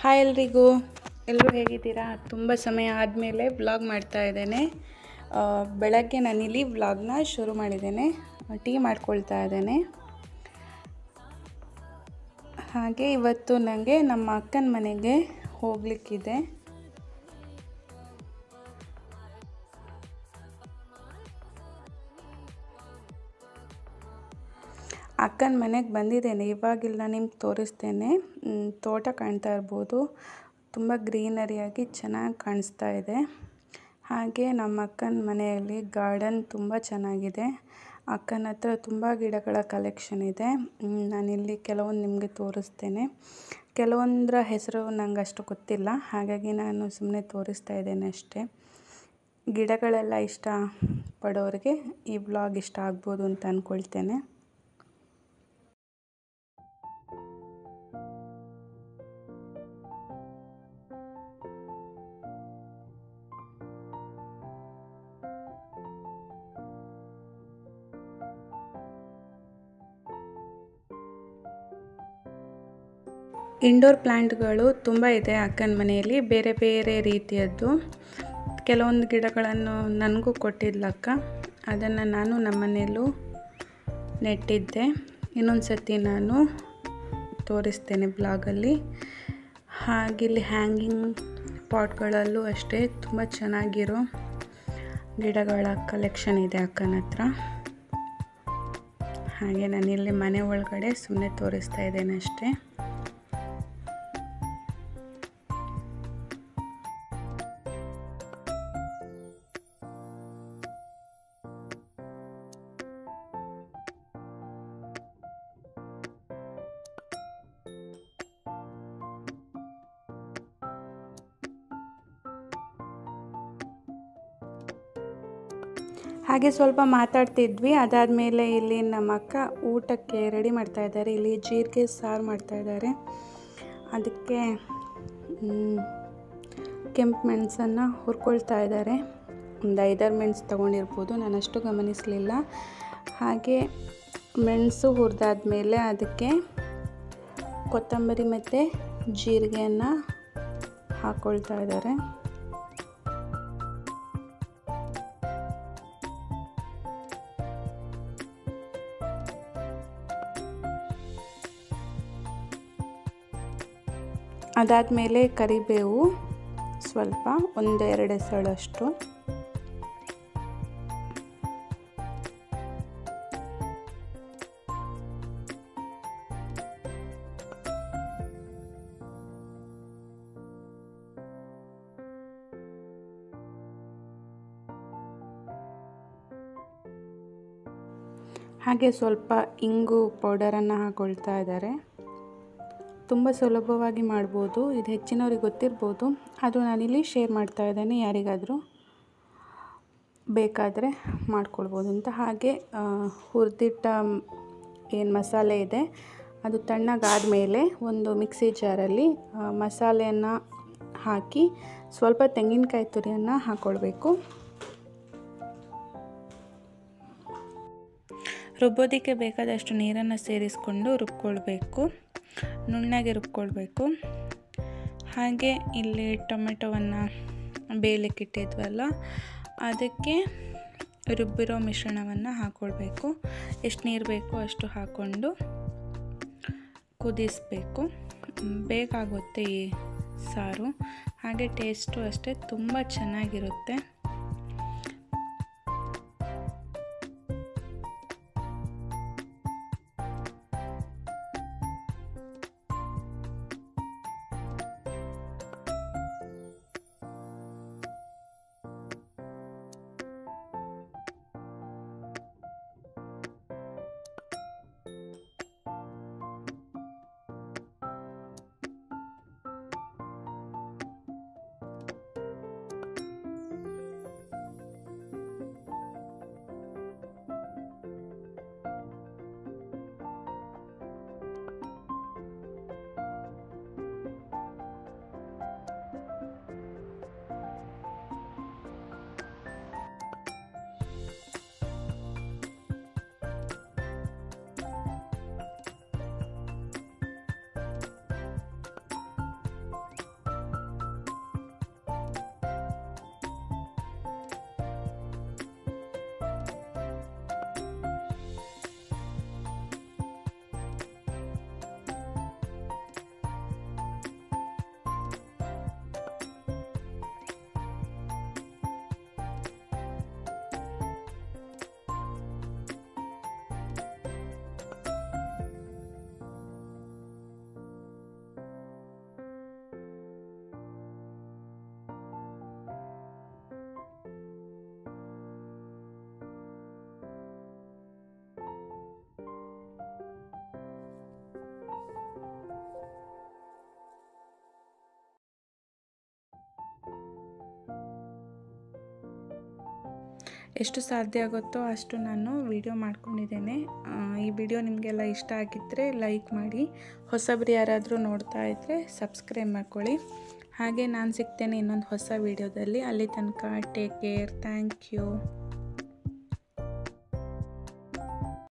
Hi ಎಲ್ರಿಗೂ, ಎಲ್ಲರೂ ಹೇಗಿದ್ದೀರಾ? ತುಂಬ ಸಮಯ ಆದಮೇಲೆ ವ್ಲಾಗ್ ಮಾಡ್ತಾ ಇದ್ದೇನೆ. ಬೆಳಗ್ಗೆ ನಾನಿಲ್ಲಿ ವ್ಲಾಗ್ನ ಶುರು ಮಾಡಿದ್ದೇನೆ. ಟೀ ಮಾಡ್ಕೊಳ್ತಾ ಇದ್ದೇನೆ. ಹಾಗೆ ಇವತ್ತು ನನಗೆ ನಮ್ಮ ಅಕ್ಕನ ಮನೆಗೆ ಹೋಗಲಿಕ್ಕಿದೆ. ಅಕ್ಕನ ಮನೆಗೆ ಬಂದಿದ್ದೇನೆ. ಇವಾಗಿಲ್ಲ ನಿಮ್ಗೆ ತೋರಿಸ್ತೇನೆ. ತೋಟ ಕಾಣ್ತಾ ಇರ್ಬೋದು. ತುಂಬ ಗ್ರೀನರಿಯಾಗಿ ಚೆನ್ನಾಗಿ ಕಾಣಿಸ್ತಾ ಇದೆ. ಹಾಗೆ ನಮ್ಮ ಅಕ್ಕನ ಮನೆಯಲ್ಲಿ ಗಾರ್ಡನ್ ತುಂಬ ಚೆನ್ನಾಗಿದೆ. ಅಕ್ಕನ ಹತ್ರ ತುಂಬ ಗಿಡಗಳ ಕಲೆಕ್ಷನ್ ಇದೆ. ನಾನಿಲ್ಲಿ ಕೆಲವೊಂದು ನಿಮಗೆ ತೋರಿಸ್ತೇನೆ. ಕೆಲವೊಂದರ ಹೆಸರು ನಂಗೆ ಅಷ್ಟು ಗೊತ್ತಿಲ್ಲ, ಹಾಗಾಗಿ ನಾನು ಸುಮ್ಮನೆ ತೋರಿಸ್ತಾ ಇದ್ದೇನೆ ಅಷ್ಟೇ. ಗಿಡಗಳೆಲ್ಲ ಇಷ್ಟ ಪಡೋರಿಗೆ ಈ ವ್ಲಾಗ್ ಇಷ್ಟ ಆಗ್ಬೋದು ಅಂತ ಅಂದ್ಕೊಳ್ತೇನೆ. ಇಂಡೋರ್ ಪ್ಲ್ಯಾಂಟ್ಗಳು ತುಂಬ ಇದೆ ಅಕ್ಕನ ಮನೆಯಲ್ಲಿ, ಬೇರೆ ಬೇರೆ ರೀತಿಯದ್ದು. ಕೆಲವೊಂದು ಗಿಡಗಳನ್ನು ನನಗೂ ಕೊಟ್ಟಿದ್ಲಕ್ಕ, ಅದನ್ನು ನಾನು ನಮ್ಮ ಮನೆಯಲ್ಲೂ ನೆಟ್ಟಿದ್ದೆ. ಇನ್ನೊಂದು ಸರ್ತಿ ನಾನು ತೋರಿಸ್ತೇನೆ ಬ್ಲಾಗಲ್ಲಿ. ಹಾಗಿಲ್ಲಿ ಹ್ಯಾಂಗಿಂಗ್ ಪಾಟ್ಗಳಲ್ಲೂ ಅಷ್ಟೇ ತುಂಬ ಚೆನ್ನಾಗಿರೋ ಗಿಡಗಳ ಕಲೆಕ್ಷನ್ ಇದೆ ಅಕ್ಕನ ಹತ್ರ. ಹಾಗೆ ನಾನಿಲ್ಲಿ ಮನೆ ಒಳಗಡೆ ಸುಮ್ಮನೆ ತೋರಿಸ್ತಾ ಇದ್ದೇನೆ ಅಷ್ಟೇ. ಹಾಗೆ ಸ್ವಲ್ಪ ಮಾತಾಡ್ತಿದ್ವಿ. ಅದಾದಮೇಲೆ ಇಲ್ಲಿ ನಮ್ಮ ಅಕ್ಕ ಊಟಕ್ಕೆ ರೆಡಿ ಮಾಡ್ತಾ ಇದ್ದಾರೆ. ಇಲ್ಲಿ ಜೀರಿಗೆ ಸಾರು ಮಾಡ್ತಾ ಇದ್ದಾರೆ. ಅದಕ್ಕೆ ಕೆಂಪು ಮೆಣಸನ್ನು ಹುರ್ಕೊಳ್ತಾ ಇದ್ದಾರೆ. ಒಂದು 5-6 ಮೆಣಸು ತೊಗೊಂಡಿರ್ಬೋದು, ನಾನು ಅಷ್ಟು ಗಮನಿಸಲಿಲ್ಲ. ಹಾಗೆ ಮೆಣಸು ಹುರಿದಾದ್ಮೇಲೆ ಅದಕ್ಕೆ ಕೊತ್ತಂಬರಿ ಮತ್ತು ಜೀರಿಗೆಯನ್ನು ಹಾಕ್ಕೊಳ್ತಾ ಇದ್ದಾರೆ. ಅದಾದಮೇಲೆ ಕರಿಬೇವು ಸ್ವಲ್ಪ, 1-2 ಎಸಳಷ್ಟು. ಹಾಗೆ ಸ್ವಲ್ಪ ಇಂಗು ಪೌಡರನ್ನು ಹಾಕ್ಕೊಳ್ತಾ ಇದ್ದಾರೆ. ತುಂಬ ಸುಲಭವಾಗಿ ಮಾಡ್ಬೋದು, ಇದು ಹೆಚ್ಚಿನವ್ರಿಗೆ ಗೊತ್ತಿರ್ಬೋದು. ಅದು ನಾನಿಲ್ಲಿ ಶೇರ್ ಮಾಡ್ತಾ ಇದ್ದೇನೆ, ಯಾರಿಗಾದರೂ ಬೇಕಾದರೆ ಮಾಡ್ಕೊಳ್ಬೋದು ಅಂತ. ಹಾಗೆ ಹುರಿದಿಟ್ಟ ಏನು ಮಸಾಲೆ ಇದೆ ಅದು ತಣ್ಣಗಾದಮೇಲೆ ಒಂದು ಮಿಕ್ಸಿ ಜಾರಲ್ಲಿ ಮಸಾಲೆಯನ್ನು ಹಾಕಿ ಸ್ವಲ್ಪ ತೆಂಗಿನಕಾಯಿ ತುರಿಯನ್ನು ಹಾಕ್ಕೊಳ್ಬೇಕು. ರುಬ್ಬೋದಕ್ಕೆ ಬೇಕಾದಷ್ಟು ನೀರನ್ನು ಸೇರಿಸ್ಕೊಂಡು ರುಬ್ಕೊಳ್ಬೇಕು, ನುಣ್ಣಗೆ ರುಬ್ಕೊಳ್ಬೇಕು. ಹಾಗೆ ಇಲ್ಲಿ ಟೊಮೆಟೊವನ್ನು ಬೇಯಲಿಕ್ಕಿಟ್ಟಿದ್ವಲ್ಲ, ಅದಕ್ಕೆ ರುಬ್ಬಿರೋ ಮಿಶ್ರಣವನ್ನು ಹಾಕ್ಕೊಳ್ಬೇಕು. ಎಷ್ಟು ನೀರು ಬೇಕೋ ಅಷ್ಟು ಹಾಕ್ಕೊಂಡು ಕುದಿಸಬೇಕು. ಬೇಗ ಆಗುತ್ತೆ ಈ ಸಾರು. ಹಾಗೆ ಟೇಸ್ಟು ಅಷ್ಟೇ ತುಂಬ ಚೆನ್ನಾಗಿರುತ್ತೆ. ಎಷ್ಟು ಸಾಧ್ಯ ಆಗುತ್ತೋ ಅಷ್ಟು ನಾನು ವಿಡಿಯೋ ಮಾಡ್ಕೊಂಡಿದ್ದೇನೆ. ಈ ವಿಡಿಯೋ ನಿಮಗೆಲ್ಲ ಇಷ್ಟ ಆಗಿದ್ದರೆ ಲೈಕ್ ಮಾಡಿ, ಹೊಸಬ್ರು ಯಾರಾದರೂ ನೋಡ್ತಾ ಇದ್ದರೆ ಸಬ್ಸ್ಕ್ರೈಬ್ ಮಾಡ್ಕೊಳ್ಳಿ. ಹಾಗೆ ನಾನು ಸಿಗ್ತೇನೆ ಇನ್ನೊಂದು ಹೊಸ ವಿಡಿಯೋದಲ್ಲಿ. ಅಲ್ಲಿ ತನಕ ಟೇಕ್ ಕೇರ್. Thank you.